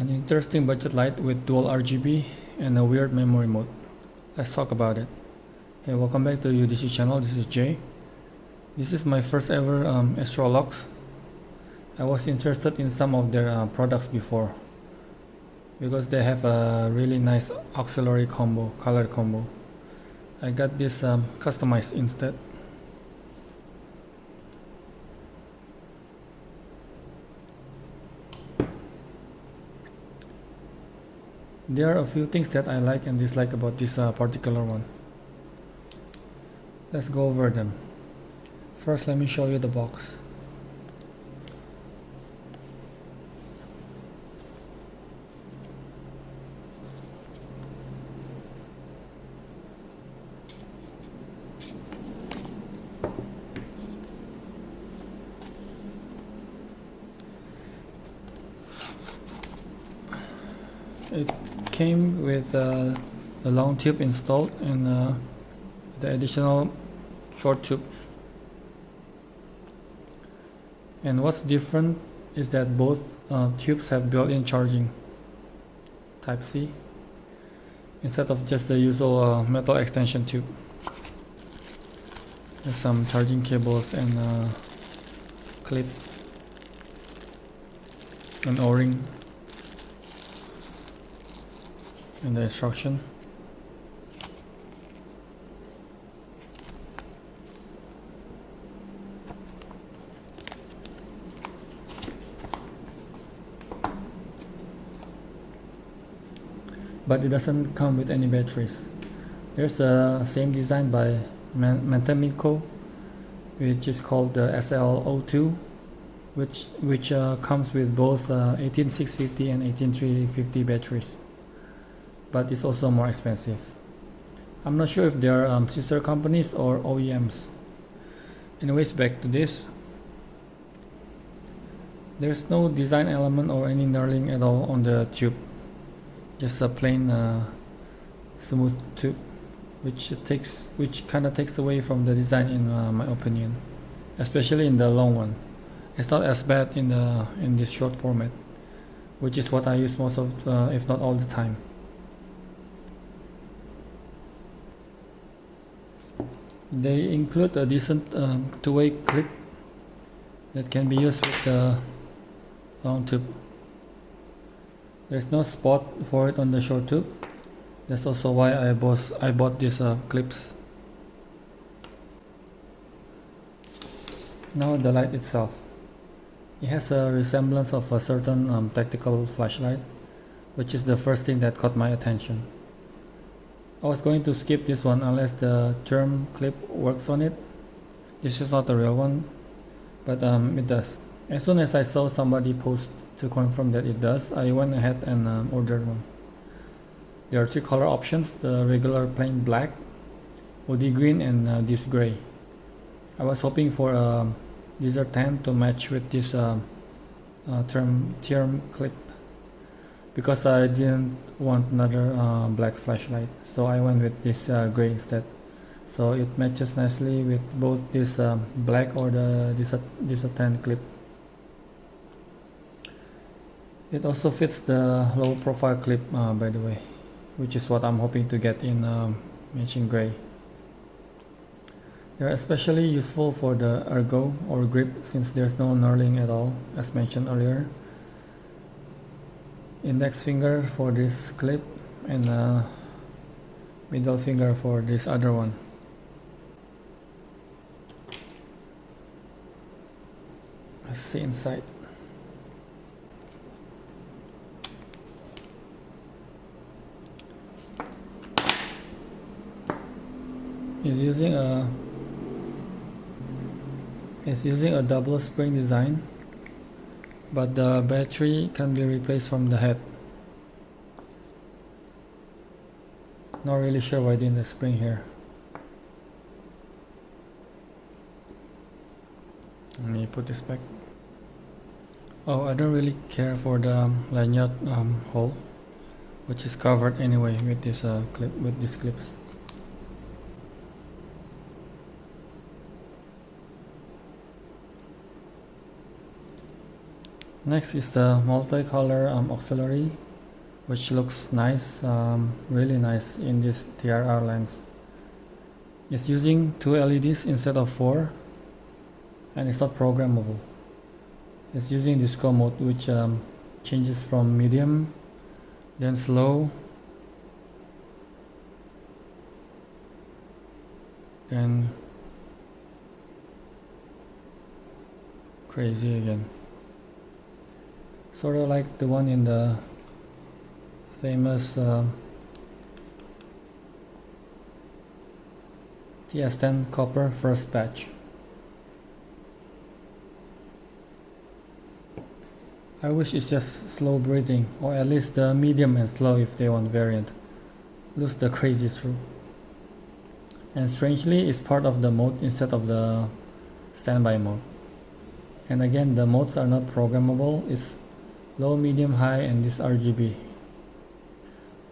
An interesting budget light with dual RGB and a weird memory mode. Let's talk about it. Hey, welcome back to UDC channel. This is Jay. This is my first ever Astrolux. I was interested in some of their products before because they have a really nice auxiliary combo, color combo. I got this customized instead. There are a few things that I like and dislike about this particular one. Let's go over them. First, let me show you the box. It came with the long tube installed and the additional short tube. And what's different is that both tubes have built-in charging Type-C instead of just the usual metal extension tube. There's some charging cables and clip and O-ring and the instruction. But it doesn't come with any batteries. There's a same design by Mateminco, which is called the SL02, which comes with both 18650 and 18350 batteries, but it's also more expensive. I'm not sure if they are sister companies or OEMs. Anyways, back to this. There's no design element or any knurling at all on the tube. Just a plain smooth tube, which kind of takes away from the design in my opinion, especially in the long one. It's not as bad in this short format, which is what I use most of, if not all the time. They include a decent two-way clip that can be used with the long tube. There's no spot for it on the short tube. That's also why I bought these clips. Now the light itself. It has a resemblance of a certain tactical flashlight, which is the first thing that caught my attention. I was going to skip this one unless the term clip works on it. This is not the real one, but it does. As soon as I saw somebody post to confirm that it does, I went ahead and ordered one. There are three color options: the regular plain black, OD green, and this gray. I was hoping for a desert tan to match with this term clip, because I didn't want another black flashlight, so I went with this gray instead. So it matches nicely with both this black or the desert tan clip. It also fits the low profile clip, by the way, which is what I'm hoping to get in matching gray. They're especially useful for the ergo or grip, since there's no knurling at all, as mentioned earlier. Index finger for this clip and middle finger for this other one. Let's see inside. It's using a double spring design, but the battery can be replaced from the head. Not really sure why they did the spring here. Let me put this back. Oh, I don't really care for the lanyard hole, which is covered anyway with this clip, with these clips. Next is the multicolor auxiliary, which looks nice, really nice in this TRR lens. It's using 2 LEDs instead of 4, and it's not programmable. It's using disco mode, which changes from medium, then slow, then crazy again. Sort of like the one in the famous TS10 copper first batch. I wish it's just slow breathing, or at least the medium and slow if they want variant. Looks the crazy through. And strangely, it's part of the mode instead of the standby mode. And again, the modes are not programmable. It's low, medium, high, and this RGB.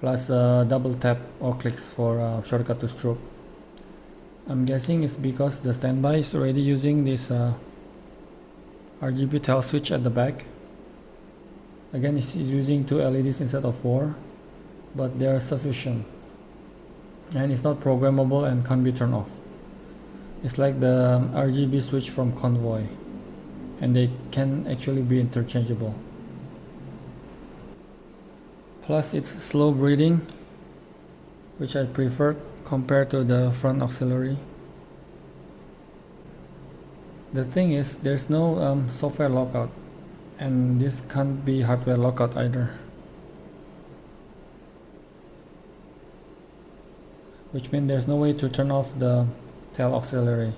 Plus double tap or clicks for shortcut to stroke. I'm guessing it's because the standby is already using this RGB tail switch at the back. Again, it's using 2 LEDs instead of 4, but they are sufficient. And it's not programmable and can't be turned off. It's like the RGB switch from Convoy, and they can actually be interchangeable. Plus it's slow breathing, which I prefer compared to the front auxiliary. The thing is, there's no software lockout, and this can't be hardware lockout either, which means there's no way to turn off the tail auxiliary,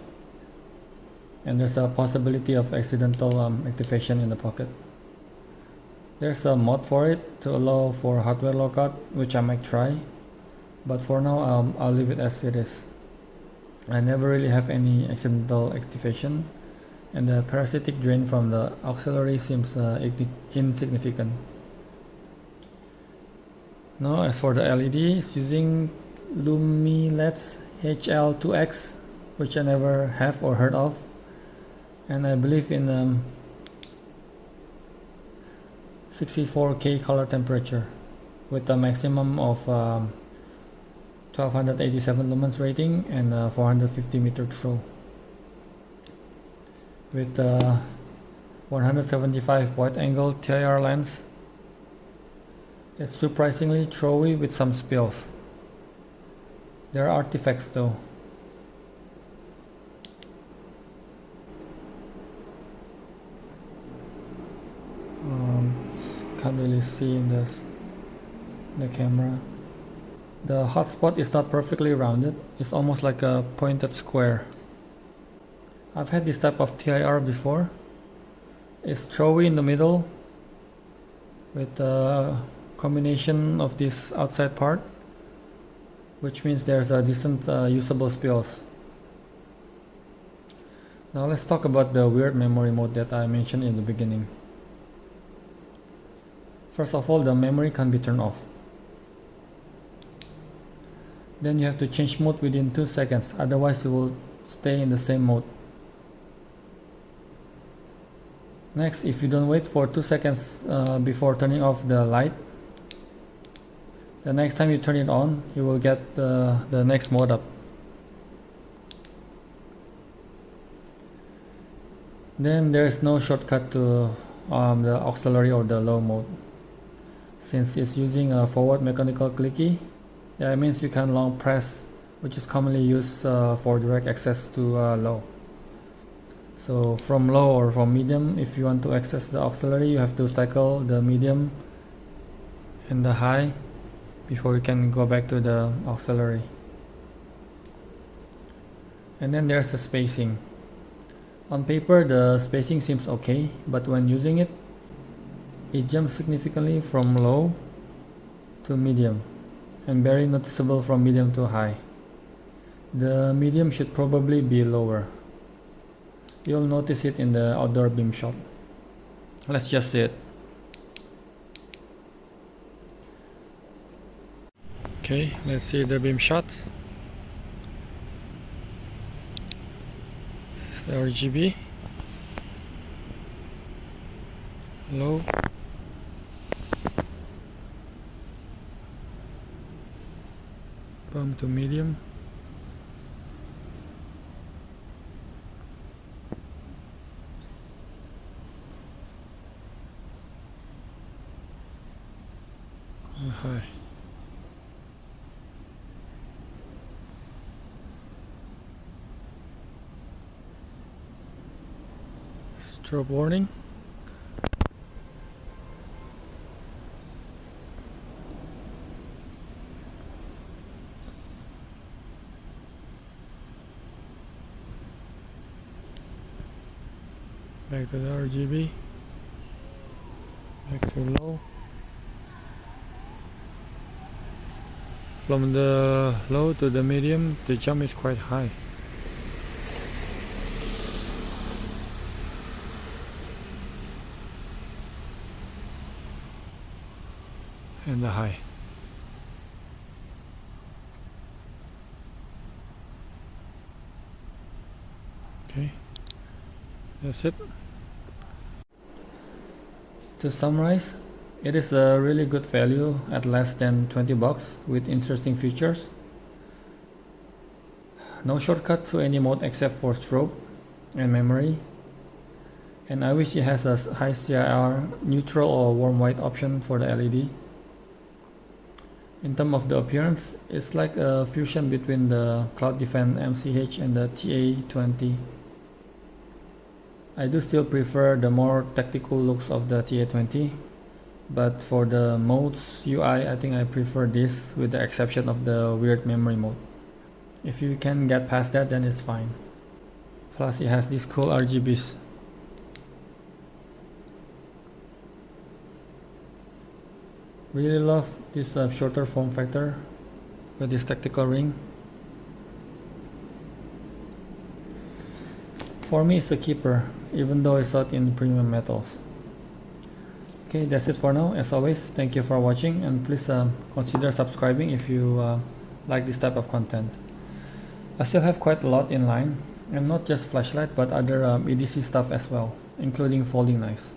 and there's a possibility of accidental activation in the pocket. There's a mod for it to allow for hardware lockout, which I might try, but for now I'll leave it as it is. I never really have any accidental activation, and the parasitic drain from the auxiliary seems insignificant. Now as for the LED, it's using Luminleds HL2X, which I never have or heard of, and I believe in 64K color temperature with a maximum of 1287 lumens rating and 450 meter throw with 175 wide angle TIR lens. It's surprisingly throwy with some spills. There are artifacts though. Can't really see in the camera. The hotspot is not perfectly rounded. It's almost like a pointed square. I've had this type of TIR before. It's throwy in the middle with a combination of this outside part, which means there's a decent usable spills. Now let's talk about the weird memory mode that I mentioned in the beginning. First of all, the memory can be turned off. Then you have to change mode within 2 seconds, otherwise you will stay in the same mode. Next, if you don't wait for 2 seconds before turning off the light, the next time you turn it on, you will get the next mode up. Then there is no shortcut to the auxiliary or the low mode. Since it's using a forward mechanical clicky, that means you can long press, which is commonly used for direct access to low. So from low or from medium, if you want to access the auxiliary, you have to cycle the medium and the high before you can go back to the auxiliary. And then there's the spacing. On paper, the spacing seems okay, but when using it, it jumps significantly from low to medium and very noticeable from medium to high. The medium should probably be lower. You'll notice it in the outdoor beam shot. Let's just see it. Okay, let's see the beam shot. This is the RGB. low, bump to medium, high. Strobe warning. Back to the RGB. Back to low. From the low to the medium, the jump is quite high. And the high. Okay, that's it. To summarize, it is a really good value at less than 20 bucks with interesting features. No shortcut to any mode except for strobe and memory. And I wish it has a high CIR, neutral or warm white option for the LED. In terms of the appearance, it's like a fusion between the Cloud Defense MCH and the TA20. I do still prefer the more tactical looks of the TA20, but for the modes UI, I think I prefer this with the exception of the weird memory mode. If you can get past that, then it's fine. Plus it has these cool RGBs. Really love this shorter form factor with this tactical ring. For me, it's a keeper, even though it's not in premium metals. Okay, that's it for now. As always, thank you for watching, and please consider subscribing if you like this type of content. I still have quite a lot in line, and not just flashlight but other EDC stuff as well, including folding knives.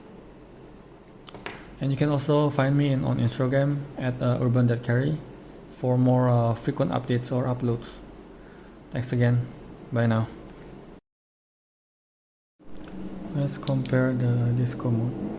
And you can also find me on Instagram at urban.carry for more frequent updates or uploads. Thanks again. Bye now. Let's compare the disco mode.